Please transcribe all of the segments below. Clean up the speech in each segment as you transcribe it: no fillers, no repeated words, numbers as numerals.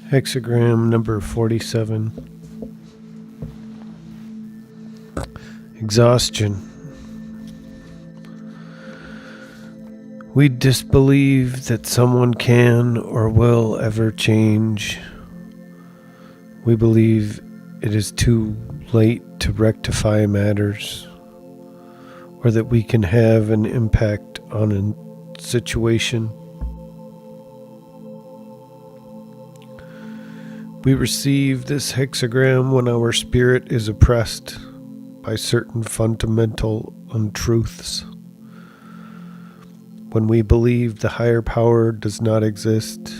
Hexagram number 47. Exhaustion. We disbelieve that someone can or will ever change. We believe it is too late to rectify matters, or that we can have an impact on a situation. We receive this hexagram when our spirit is oppressed by certain fundamental untruths. When we believe the higher power does not exist.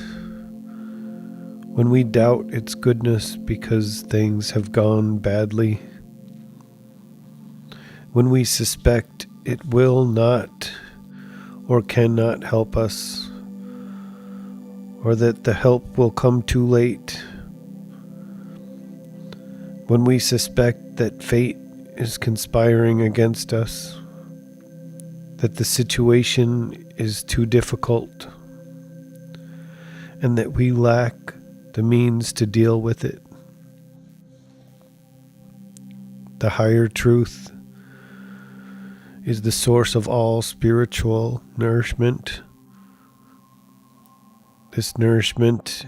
When we doubt its goodness because things have gone badly. When we suspect it will not or cannot help us, or that the help will come too late. When we suspect that fate is conspiring against us, that the situation is too difficult, and that we lack the means to deal with it. The higher truth is the source of all spiritual nourishment. This nourishment,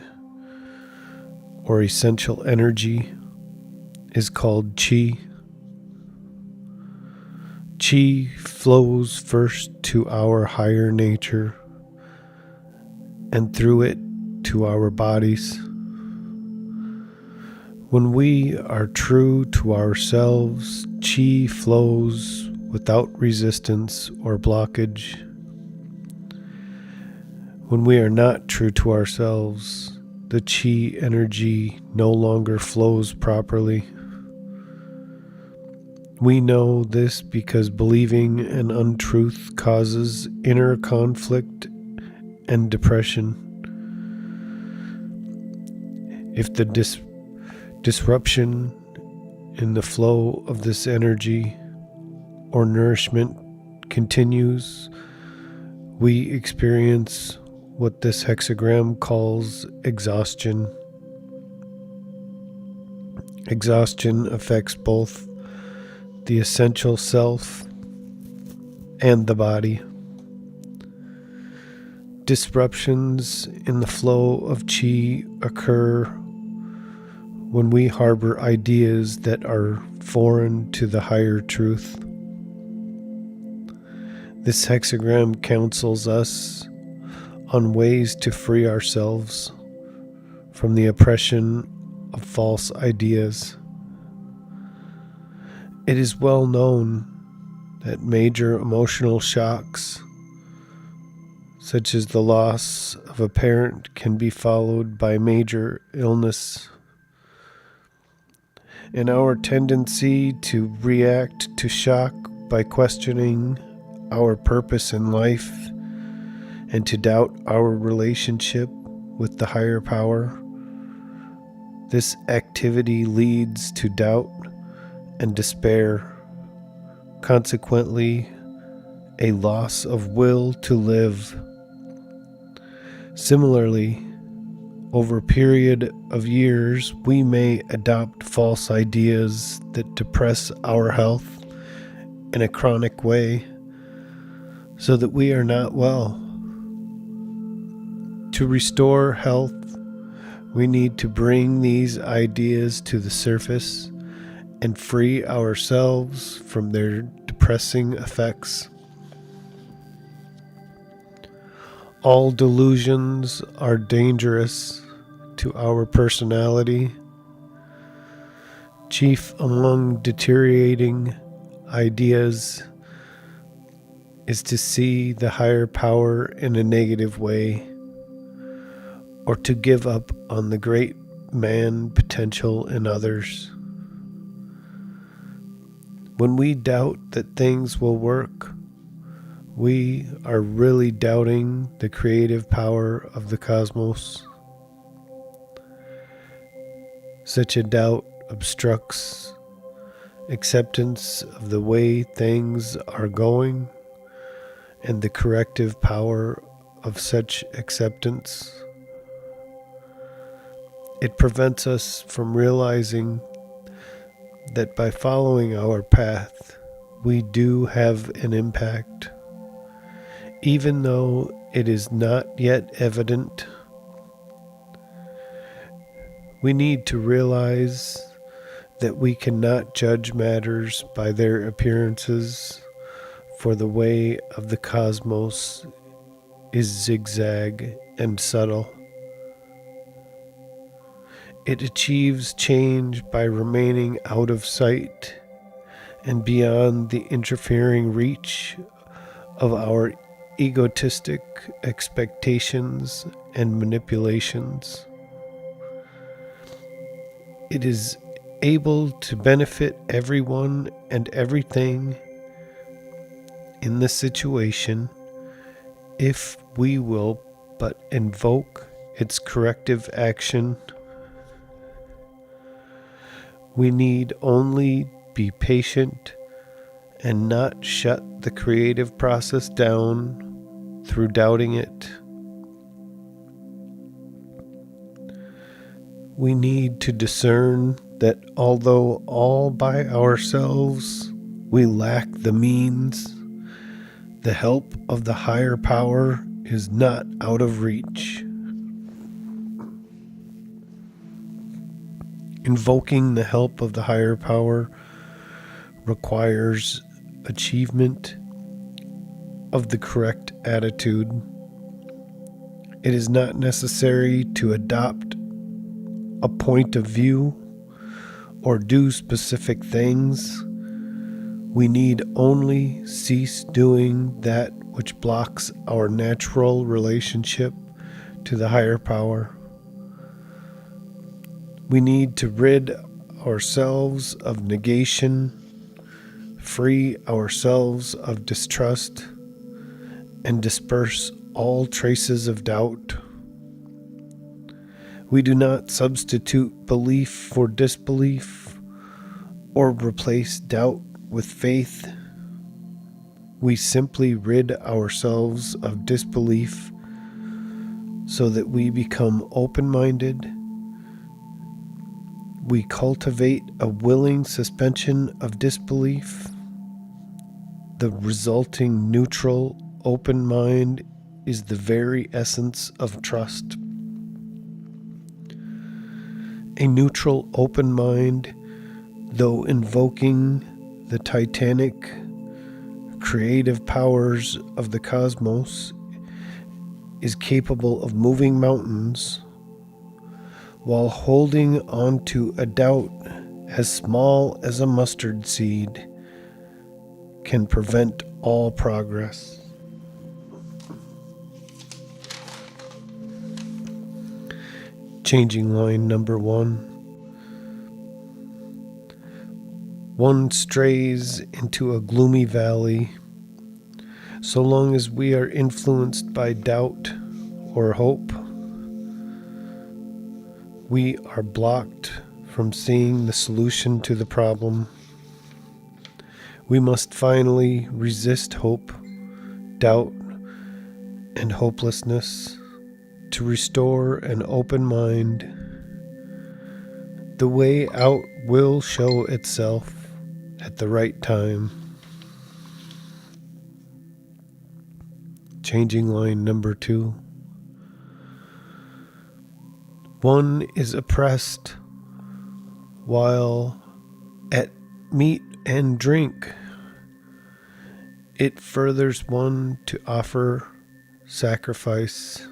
or essential energy, is called Chi. Chi flows first to our higher nature and through it to our bodies. When we are true to ourselves, Chi flows without resistance or blockage. When we are not true to ourselves, the Chi energy no longer flows properly. We know this because believing an untruth causes inner conflict and depression. If the disruption in the flow of this energy or nourishment continues, we experience what this hexagram calls exhaustion. Exhaustion affects both the essential self and the body. Disruptions in the flow of Chi occur when we harbor ideas that are foreign to the higher truth. This hexagram counsels us on ways to free ourselves from the oppression of false ideas. It is well known that major emotional shocks, such as the loss of a parent, can be followed by major illness. And our tendency to react to shock by questioning our purpose in life and to doubt our relationship with the higher power. This activity leads to doubt and despair, consequently, a loss of will to live. Similarly, over a period of years, we may adopt false ideas that depress our health in a chronic way, so that we are not well. To restore health, we need to bring these ideas to the surface and free ourselves from their depressing effects. All delusions are dangerous to our personality. Chief among deteriorating ideas is to see the higher power in a negative way, or to give up on the great man potential in others. When we doubt that things will work, we are really doubting the creative power of the cosmos. Such a doubt obstructs acceptance of the way things are going and the corrective power of such acceptance It prevents us from realizing that by following our path, we do have an impact. Even though it is not yet evident, we need to realize that we cannot judge matters by their appearances, for the way of the cosmos is zigzag and subtle. It achieves change by remaining out of sight and beyond the interfering reach of our egotistic expectations and manipulations. It is able to benefit everyone and everything in the situation if we will but invoke its corrective action. We need only be patient and not shut the creative process down through doubting it. We need to discern that although all by ourselves we lack the means, the help of the higher power is not out of reach. Invoking the help of the higher power requires achievement of the correct attitude. It is not necessary to adopt a point of view or do specific things. We need only cease doing that which blocks our natural relationship to the higher power. We need to rid ourselves of negation, free ourselves of distrust, and disperse all traces of doubt. We do not substitute belief for disbelief or replace doubt with faith. We simply rid ourselves of disbelief so that we become open-minded. We cultivate a willing suspension of disbelief. The resulting neutral, open mind is the very essence of trust. A neutral, open mind, though invoking the titanic creative powers of the cosmos, is capable of moving mountains, while holding on to a doubt as small as a mustard seed can prevent all progress. Changing line number 1. One strays into a gloomy valley. So long as we are influenced by doubt or hope, we are blocked from seeing the solution to the problem. We must finally resist hope, doubt, and hopelessness to restore an open mind. The way out will show itself at the right time. Changing line number 2. One is oppressed while at meat and drink. It furthers one to offer sacrifice.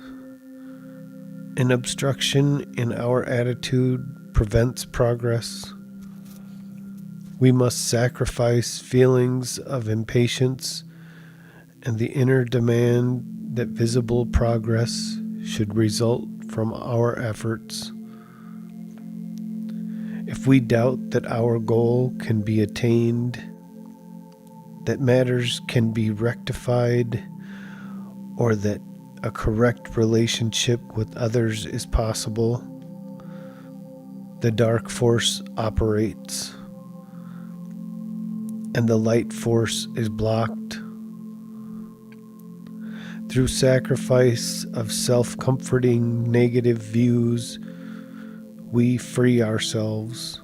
An obstruction in our attitude prevents progress. We must sacrifice feelings of impatience and the inner demand that visible progress should result from our efforts. If we doubt that our goal can be attained, that matters can be rectified, or that a correct relationship with others is possible, the dark force operates, and the light force is blocked. Through sacrifice of self-comforting negative views, we free ourselves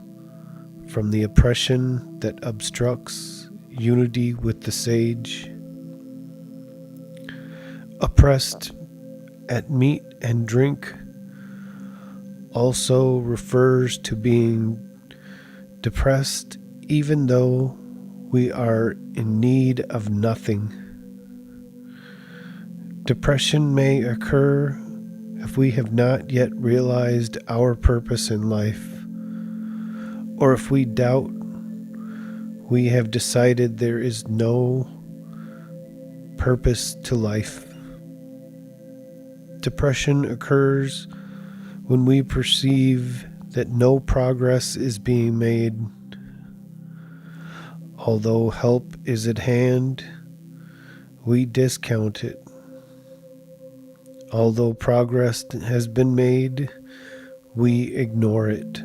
from the oppression that obstructs unity with the sage. Oppressed at meat and drink also refers to being depressed even though we are in need of nothing. Depression may occur if we have not yet realized our purpose in life, or if we doubt we have decided there is no purpose to life. Depression occurs when we perceive that no progress is being made. Although help is at hand, we discount it. Although progress has been made, we ignore it.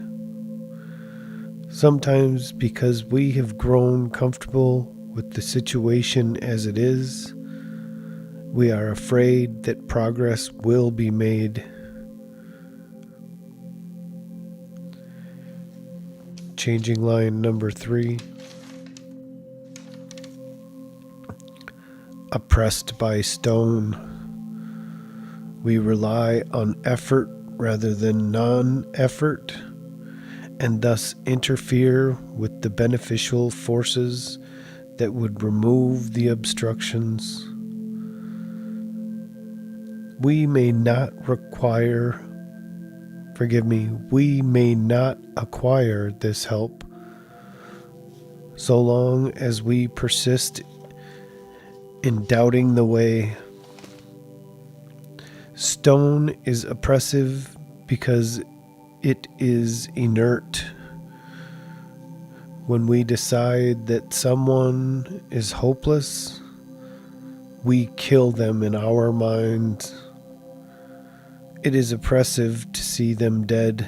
Sometimes because we have grown comfortable with the situation as it is, we are afraid that progress will be made. Changing line number 3. Oppressed by stone. We rely on effort rather than non-effort, and thus interfere with the beneficial forces that would remove the obstructions. We may not acquire this help so long as we persist in doubting the way. Stone is oppressive because it is inert. When we decide that someone is hopeless, we kill them in our minds. It is oppressive to see them dead.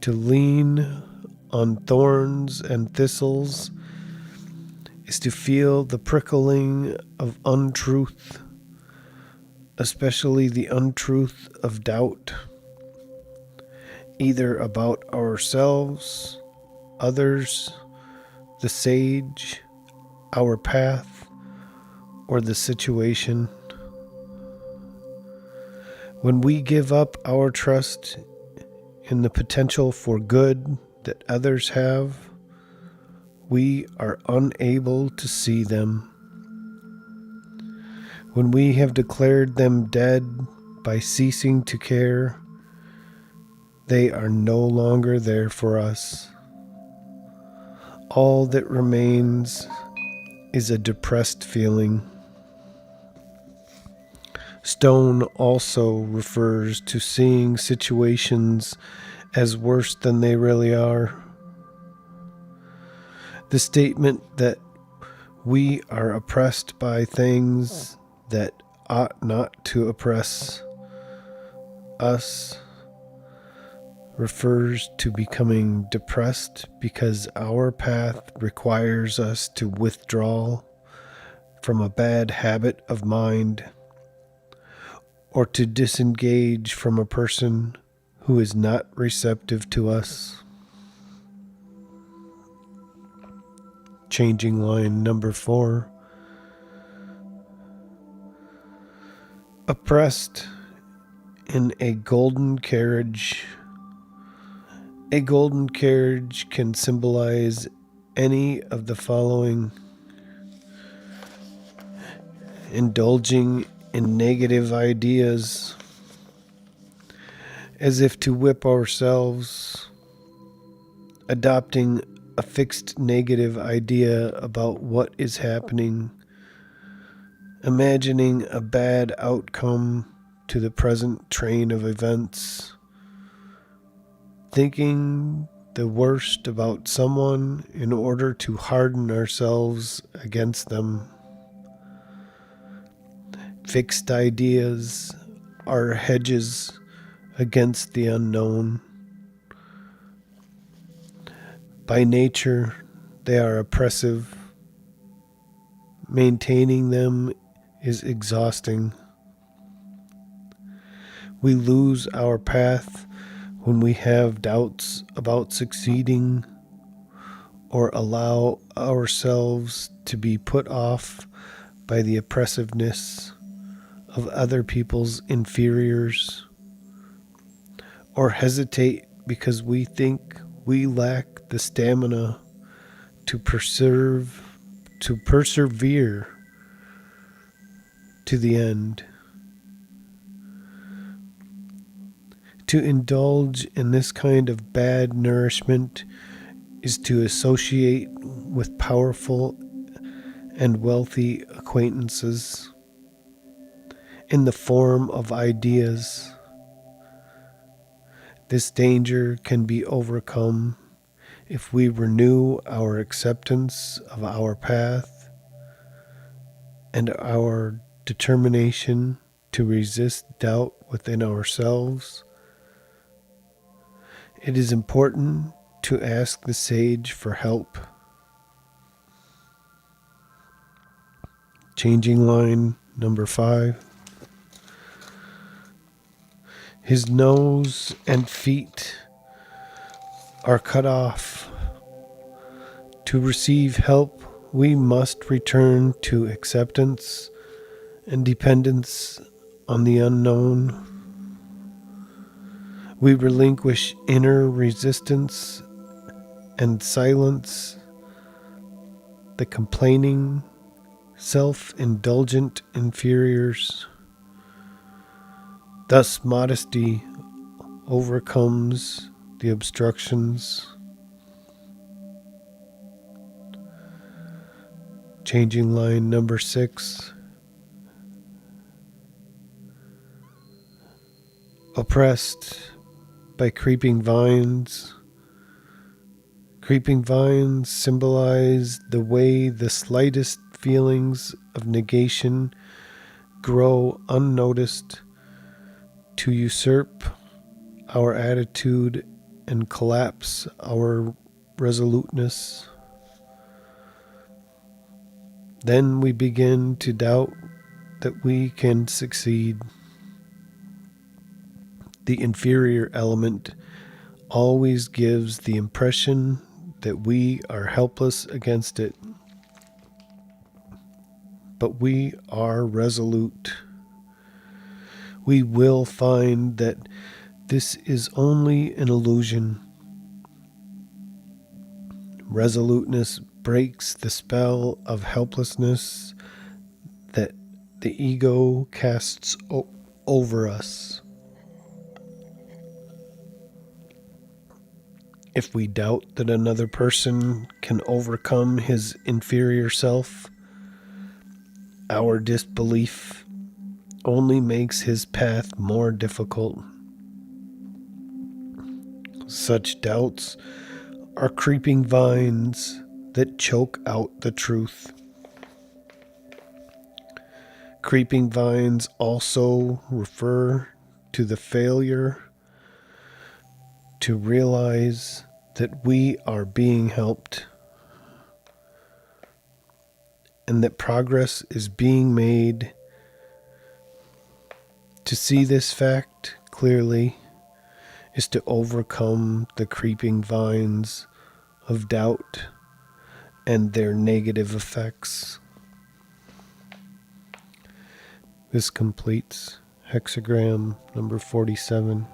To lean on thorns and thistles is to feel the prickling of untruth, especially the untruth of doubt, either about ourselves, others, the sage, our path, or the situation. When we give up our trust in the potential for good that others have, we are unable to see them. When we have declared them dead by ceasing to care, they are no longer there for us. All that remains is a depressed feeling. Stone also refers to seeing situations as worse than they really are. The statement that we are oppressed by things that ought not to oppress us refers to becoming depressed because our path requires us to withdraw from a bad habit of mind, or to disengage from a person who is not receptive to us. Changing line number 4. Oppressed in a golden carriage. A golden carriage can symbolize any of the following: indulging in negative ideas, as if to whip ourselves, adopting a fixed negative idea about what is happening, imagining a bad outcome to the present train of events, thinking the worst about someone in order to harden ourselves against them. Fixed ideas are hedges against the unknown. By nature, they are oppressive. Maintaining them is exhausting. We lose our path When we have doubts about succeeding or allow ourselves to be put off by the oppressiveness of other people's inferiors, or hesitate because we think we lack the stamina to persevere to the end. To indulge in this kind of bad nourishment is to associate with powerful and wealthy acquaintances in the form of ideas. This danger can be overcome if we renew our acceptance of our path and our determination to resist doubt within ourselves. It is important to ask the sage for help. Changing line number 5. His nose and feet are cut off. To receive help, we must return to acceptance and dependence on the unknown. We relinquish inner resistance and silence the complaining, self-indulgent inferiors. Thus, modesty overcomes the obstructions. Changing line number 6. Oppressed by creeping vines. Creeping vines symbolize the way the slightest feelings of negation grow unnoticed to usurp our attitude and collapse our resoluteness. Then we begin to doubt that we can succeed. The inferior element always gives the impression that we are helpless against it. But we are resolute. We will find that this is only an illusion. Resoluteness breaks the spell of helplessness that the ego casts over us. If we doubt that another person can overcome his inferior self, our disbelief only makes his path more difficult. Such doubts are creeping vines that choke out the truth. Creeping vines also refer to the failure to realize that we are being helped and that progress is being made. To see this fact clearly is to overcome the creeping vines of doubt and their negative effects. This completes hexagram number 47.